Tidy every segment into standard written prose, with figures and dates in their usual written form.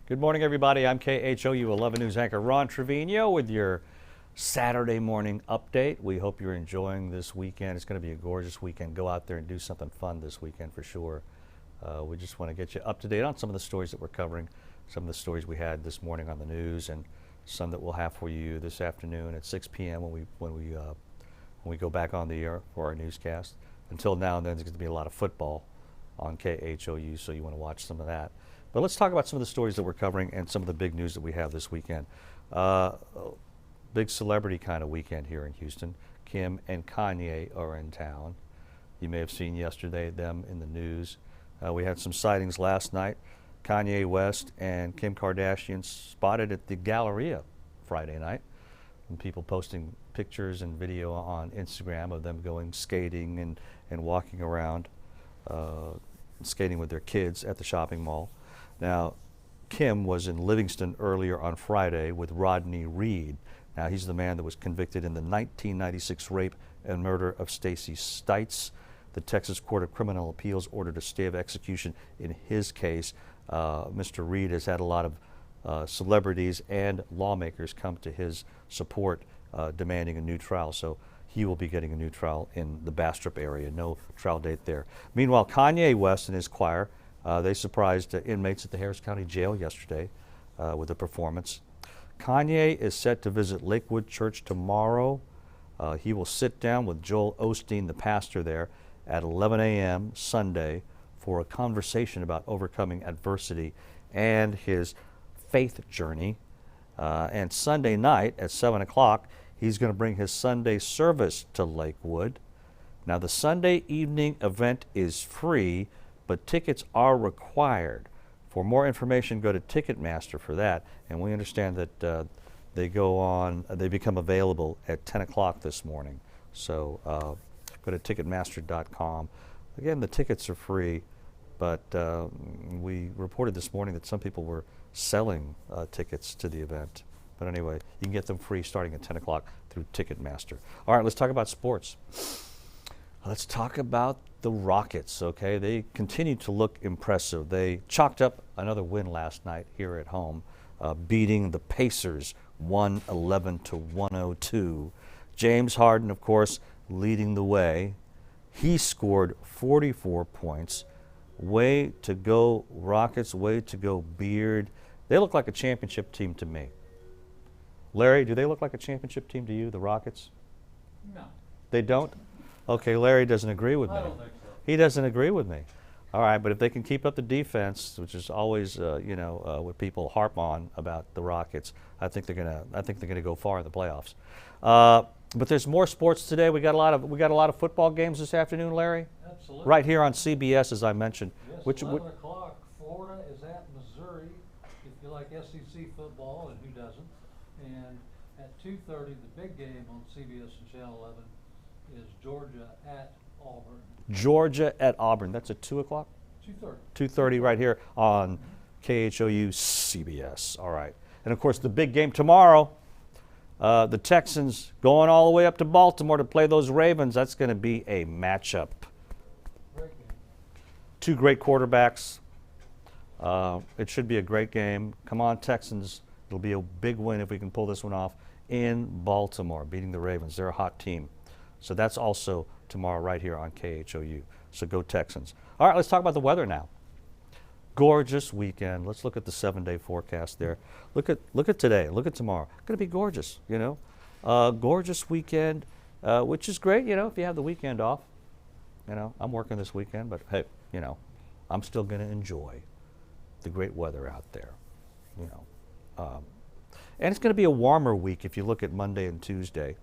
Good morning, everybody. I'm KHOU 11 News anchor Ron Trevino with your Saturday morning update. We hope you're enjoying this weekend. It's going to be a gorgeous weekend. Go out there and do something fun this weekend for sure. We just want to get you up to date on some of the stories that we're covering, some of the stories we had this morning on the news, and some that we'll have for you this afternoon at 6 p.m. when we go back on the air for our newscast. Until now and then, there's going to be a lot of football on KHOU, so you want to watch some of that. But let's talk about some of the stories that we're covering and some of the big news that we have this weekend. Big celebrity kind of weekend here in Houston. Kim and Kanye are in town. You may have seen yesterday them in the news. We had some sightings last night. Kanye West and Kim Kardashian spotted at the Galleria Friday night. And people posting pictures and video on Instagram of them going skating and walking around, skating with their kids at the shopping mall. Now, Kim was in Livingston earlier on Friday with Rodney Reed. Now, he's the man that was convicted in the 1996 rape and murder of Stacy Stites. The Texas Court of Criminal Appeals ordered a stay of execution in his case. Mr. Reed has had a lot of celebrities and lawmakers come to his support demanding a new trial. So he will be getting a new trial in the Bastrop area. No trial date there. Meanwhile, Kanye West and his choir, they surprised inmates at the Harris County Jail yesterday with a performance. Kanye is set to visit Lakewood Church tomorrow. He will sit down with Joel Osteen, the pastor there, at 11 a.m. Sunday for a conversation about overcoming adversity and his faith journey. And Sunday night at 7 o'clock, he's going to bring his Sunday service to Lakewood. Now, the Sunday evening event is free, but tickets are required. For more information, go to Ticketmaster for that. And we understand that they become available at 10 o'clock this morning. So go to Ticketmaster.com. Again, the tickets are free, but we reported this morning that some people were selling tickets to the event. But anyway, you can get them free starting at 10 o'clock through Ticketmaster. All right, let's talk about sports. Let's talk about the Rockets, okay? They continue to look impressive. They chalked up another win last night here at home, beating the Pacers 111-102. James Harden, of course, leading the way. He scored 44 points. Way to go, Rockets. Way to go, Beard. They look like a championship team to me. Larry, do they look like a championship team to you, the Rockets? No. They don't? Okay, Larry doesn't agree with me. I don't think so. He doesn't agree with me. All right, but if they can keep up the defense, which is always, what people harp on about the Rockets, I think they're gonna go far in the playoffs. But there's more sports today. We got a lot of football games this afternoon, Larry. Absolutely. Right here on CBS, as I mentioned. Yes, 11 o'clock. Florida is at Missouri. If you like SEC football, and who doesn't? And at 2:30, the big game on CBS and Channel 11 is Georgia at Auburn. Georgia at Auburn. That's at 2 o'clock? 2:30. 2:30 right here on KHOU CBS. All right. And, of course, the big game tomorrow, the Texans going all the way up to Baltimore to play those Ravens. That's going to be a matchup. Great game. Two great quarterbacks. It should be a great game. Come on, Texans. It'll be a big win if we can pull this one off in Baltimore, beating the Ravens. They're a hot team. So that's also tomorrow right here on KHOU. So go Texans. All right, let's talk about the weather now. Gorgeous weekend. Let's look at the 7-day forecast there. Look at today. Look at tomorrow. Going to be gorgeous, you know. Gorgeous weekend, which is great, you know, if you have the weekend off. You know, I'm working this weekend, but hey, you know, I'm still going to enjoy the great weather out there, you know. And it's going to be a warmer week if you look at Monday and Tuesday.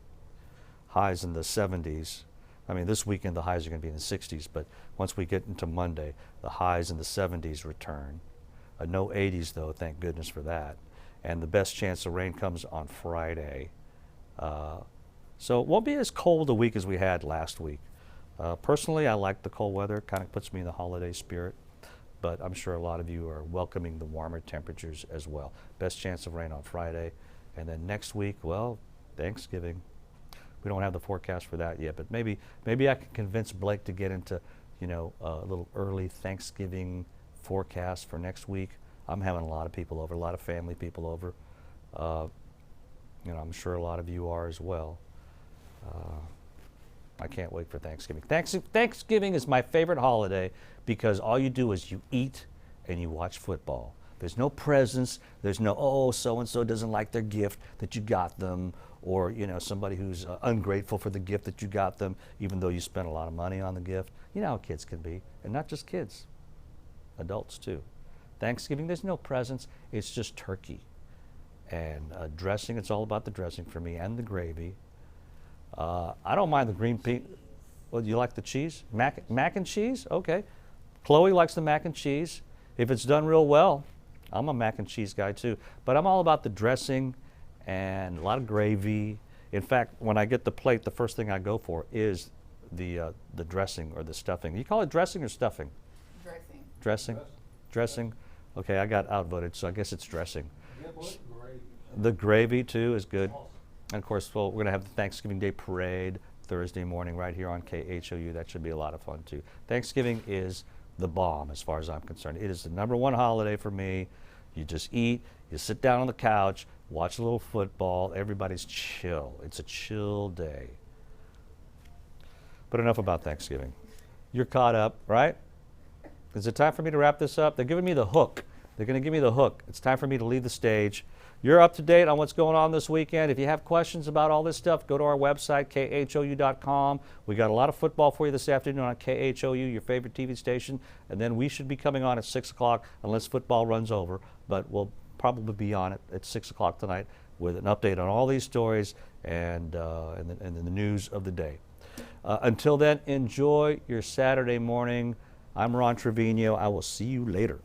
Highs in the 70s. I mean, this weekend the highs are going to be in the 60s, but once we get into Monday, the highs in the 70s return. No 80s, though, thank goodness for that. And the best chance of rain comes on Friday. So it won't be as cold a week as we had last week. Personally, I like the cold weather. Kind of puts me in the holiday spirit. But I'm sure a lot of you are welcoming the warmer temperatures as well. Best chance of rain on Friday. And then next week, well, Thanksgiving. We don't have the forecast for that yet, but maybe I can convince Blake to get into, a little early Thanksgiving forecast for next week. I'm having a lot of people over, a lot of family people over. I'm sure a lot of you are as well. I can't wait for Thanksgiving. Thanksgiving is my favorite holiday because all you do is you eat and you watch football. There's no presents. There's no, oh, so-and-so doesn't like their gift that you got them, or, somebody who's ungrateful for the gift that you got them, even though you spent a lot of money on the gift. You know how kids can be, and not just kids, adults too. Thanksgiving, there's no presents. It's just turkey and dressing. It's all about the dressing for me and the gravy. I don't mind the green pea. Well, you like the cheese? Mac and cheese? Okay. Chloe likes the mac and cheese. If it's done real well, I'm a mac and cheese guy too. But I'm all about the dressing and a lot of gravy. In fact, when I get the plate, the first thing I go for is the dressing or the stuffing. You call it dressing or stuffing? Dressing. Dressing? Dressing? Okay, I got outvoted, so I guess it's dressing. The gravy too is good. And of course, we're going to have the Thanksgiving Day Parade Thursday morning right here on KHOU. That should be a lot of fun too. Thanksgiving is the bomb as far as I'm concerned. It is the #1 holiday for me. You just eat, you sit down on the couch, watch a little football, everybody's chill. It's a chill day. But enough about Thanksgiving. You're caught up, right? Is it time for me to wrap this up? They're giving me the hook. They're going to give me the hook. It's time for me to leave the stage. You're up to date on what's going on this weekend. If you have questions about all this stuff, go to our website, khou.com. We got a lot of football for you this afternoon on KHOU, your favorite TV station. And then we should be coming on at 6 o'clock unless football runs over. But we'll probably be on it at 6 o'clock tonight with an update on all these stories and the news of the day. Until then, enjoy your Saturday morning. I'm Ron Trevino. I will see you later.